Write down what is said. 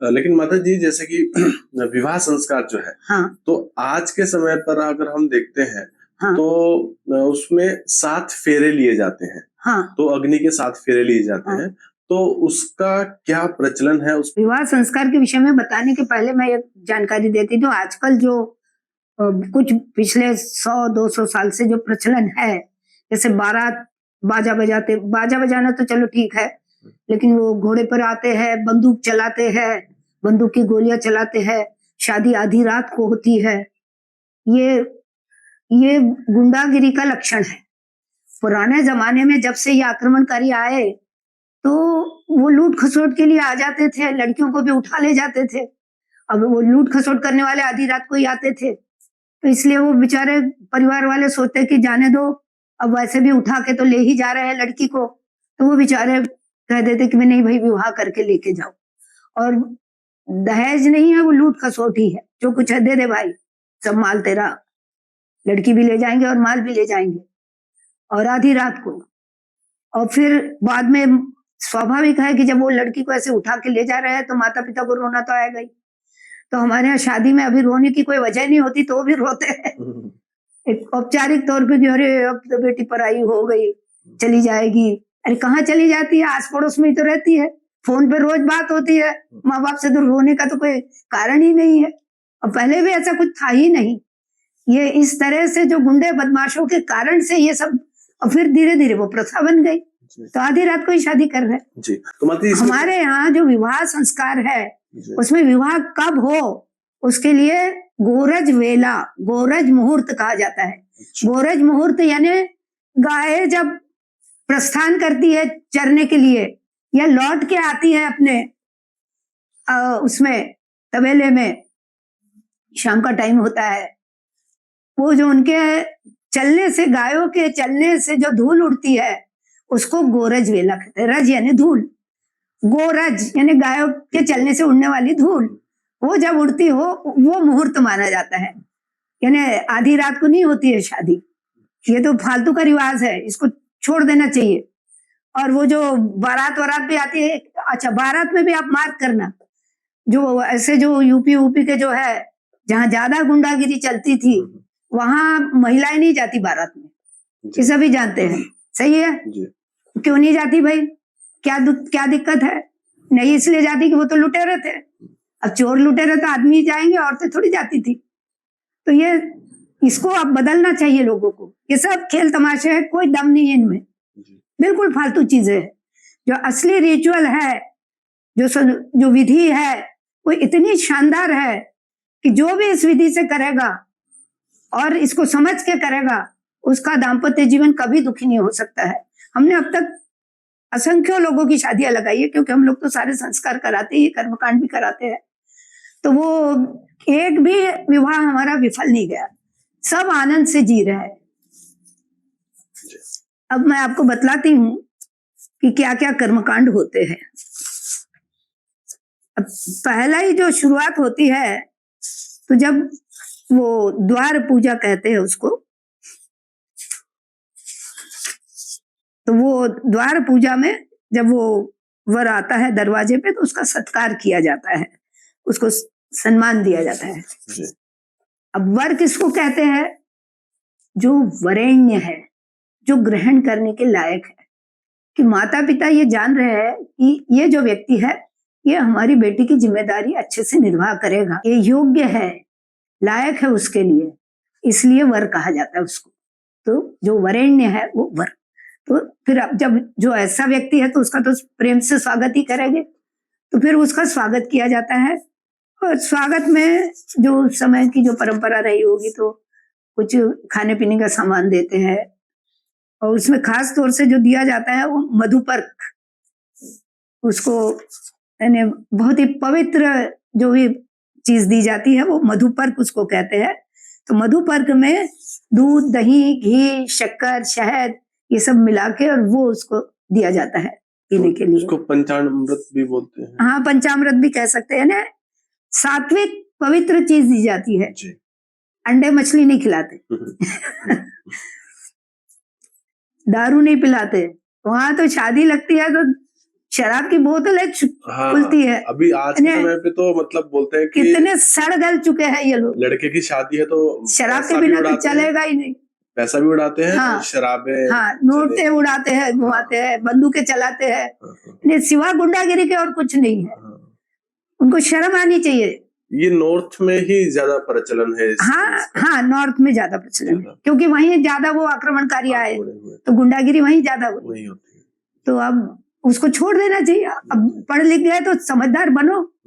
लेकिन माता जी जैसे कि विवाह संस्कार जो है, हाँ तो आज के समय पर अगर हम देखते हैं हाँ तो उसमें 7 फेरे लिए जाते हैं। हाँ तो अग्नि के 7 फेरे लिए जाते हाँ। हैं, तो उसका क्या प्रचलन है? उस विवाह संस्कार के विषय में बताने के पहले मैं एक जानकारी देती हूँ। आजकल जो कुछ पिछले 100-200 साल से जो प्रचलन है, जैसे बारात बाजा बजाना तो चलो ठीक है, लेकिन वो घोड़े पर आते हैं, बंदूक चलाते हैं, बंदूक की गोलियां चलाते हैं, शादी आधी रात को होती है। ये ये गुंडागिरी का लक्षण है। पुराने जमाने में जब से ये आक्रमणकारी आए, तो वो लूट खसोट के लिए आ जाते थे, लड़कियों को भी उठा ले जाते थे। अब वो लूट खसोट करने वाले आधी रात को ही आते थे, तो इसलिए वो बेचारे परिवार वाले सोचते कि जाने दो, अब वैसे भी उठा के तो ले ही जा रहे हैं लड़की को, तो वो बेचारे कह देते कि नहीं भाई विवाह करके लेके जाओ। और दहेज नहीं है, वो लूट खसोट ही है, जो कुछ है दे दे भाई, सब माल तेरा, लड़की भी ले जाएंगे और माल भी ले जाएंगे, और आधी रात को। और फिर बाद में स्वाभाविक है कि जब वो लड़की को ऐसे उठा के ले जा रहे हैं तो माता पिता को रोना तो आएगा ही। तो हमारे यहाँ शादी में अभी रोने की कोई वजह नहीं होती, तो वो भी रोते हैं एक औपचारिक तौर पे कि अरे अब तो बेटी पराई हो गई, चली जाएगी। अरे कहाँ चली जाती है, आस पड़ोस में ही तो रहती है, फोन पे रोज बात होती है, माँ बाप से तो रोने का तो कोई कारण ही नहीं है। और पहले भी ऐसा कुछ था ही नहीं। ये इस तरह से जो गुंडे बदमाशों के कारण से ये सब, और फिर धीरे धीरे वो प्रथा बन गई, तो आधी रात को ही शादी कर रहे हैं जी। तो माता जी हमारे यहाँ जो विवाह संस्कार है, उसमें विवाह कब हो उसके लिए गोरज वेला, गोरज मुहूर्त कहा जाता है। गोरज मुहूर्त यानी गाय जब प्रस्थान करती है चरने के लिए या लौट के आती है अपने उसमें तबेले में, शाम का टाइम होता है, वो जो उनके चलने से, गायों के चलने से जो धूल उड़ती है उसको गोरज वेला कहते हैं। रज यानी धूल, गोरज यानी गायों के चलने से उड़ने वाली धूल, वो जब उड़ती हो वो मुहूर्त माना जाता है। यानी आधी रात को नहीं होती है शादी, ये तो फालतू का रिवाज है, इसको छोड़ देना चाहिए। और वो जो बारात वारात भी आती है, अच्छा बारात में भी आप मार्क करना, जो ऐसे जो यूपी के जो है जहाँ ज्यादा गुंडागिरी चलती थी, वहां महिलाएं नहीं जाती बारात में, ये सभी जानते हैं। सही है जी। क्यों नहीं जाती भाई, क्या दिक्कत है? नहीं इसलिए जाती कि वो तो लुटेरे थे, अब चोर लुटेरे तो आदमी जाएंगे, औरतें थोड़ी जाती थी। तो ये इसको अब बदलना चाहिए लोगों को। ये सब खेल तमाशे है, कोई दम नहीं है इनमें, बिल्कुल फालतू चीजें है। जो असली रिचुअल है, जो विधि है, वो इतनी शानदार है कि जो भी इस विधि से करेगा और इसको समझ के करेगा, उसका दाम्पत्य जीवन कभी दुखी नहीं हो सकता है। हमने अब तक असंख्य लोगों की शादियां लगाई है, क्योंकि हम लोग तो सारे संस्कार कराते ही, कर्मकांड भी कराते हैं, तो वो एक भी विवाह हमारा विफल नहीं गया, सब आनंद से जी रहे हैं। अब मैं आपको बतलाती हूँ कि क्या क्या कर्मकांड होते हैं। अब पहला ही जो शुरुआत होती है, तो जब वो द्वार पूजा कहते हैं उसको, तो वो द्वार पूजा में जब वो वर आता है दरवाजे पे, तो उसका सत्कार किया जाता है, उसको सम्मान दिया जाता है। अब वर किसको कहते हैं? जो वरेण्य है, जो ग्रहण करने के लायक है, कि माता पिता ये जान रहे हैं कि ये जो व्यक्ति है, ये हमारी बेटी की जिम्मेदारी अच्छे से निर्वाह करेगा, ये योग्य है, लायक है उसके लिए, इसलिए वर कहा जाता है उसको। तो जो वरेण्य है वो वर। तो फिर अब जब जो ऐसा व्यक्ति है, तो उसका तो प्रेम से स्वागत ही करेंगे, तो फिर उसका स्वागत किया जाता है। और स्वागत में जो समय की जो परंपरा रही होगी, तो कुछ खाने पीने का सामान देते हैं, और उसमें खास तौर से जो दिया जाता है वो मधुपर्क, उसको यानी बहुत ही पवित्र जो भी चीज दी जाती है वो मधुपर्क उसको कहते हैं। तो मधुपर्क में दूध, दही, घी, शक्कर, शहद, ये सब मिला के और वो उसको दिया जाता है पीने के लिए। उसको पंचामृत भी बोलते हैं। हाँ, पंचामृत भी कह सकते हैं ना। सात्विक पवित्र चीज दी जाती है जी। अंडे मछली नहीं खिलाते दारू नहीं पिलाते। वहां तो शादी लगती है तो शराब की बोतलें हाँ, खुलती है। अभी आज के इन्हें समय पे तो मतलब बोलते हैं कि कितने सड़ गल चुके हैं ये लोग। लड़के की शादी है तो शराब के पैसा भी बिना तो उड़ाते हैं, चलेगा ही नहीं। पैसा भी उड़ाते हैं हाँ, और शराबें हाँ, नोटें उड़ाते हैं, घुमाते हैं, बंदूकें चलाते हैं। हाँ, हाँ, इन्हें सिवा गुंडागिरी के और कुछ नहीं है। हाँ। उनको शर्म आनी चाहिए। ये नॉर्थ में ही ज्यादा प्रचलन है इस हाँ, चीज का। हाँ, नॉर्थ में ज्यादा प्रचलन है, ज्यादा। क्योंकि वहीं ज्यादा वो आक्रमणकारी आए, आक्रमण हुए तो गुंडागिरी वहीं ज्यादा हुई। वही होती है। तो अब उसको छोड़ देना चाहिए। अब पढ़ लिख गए तो समझदार बनो।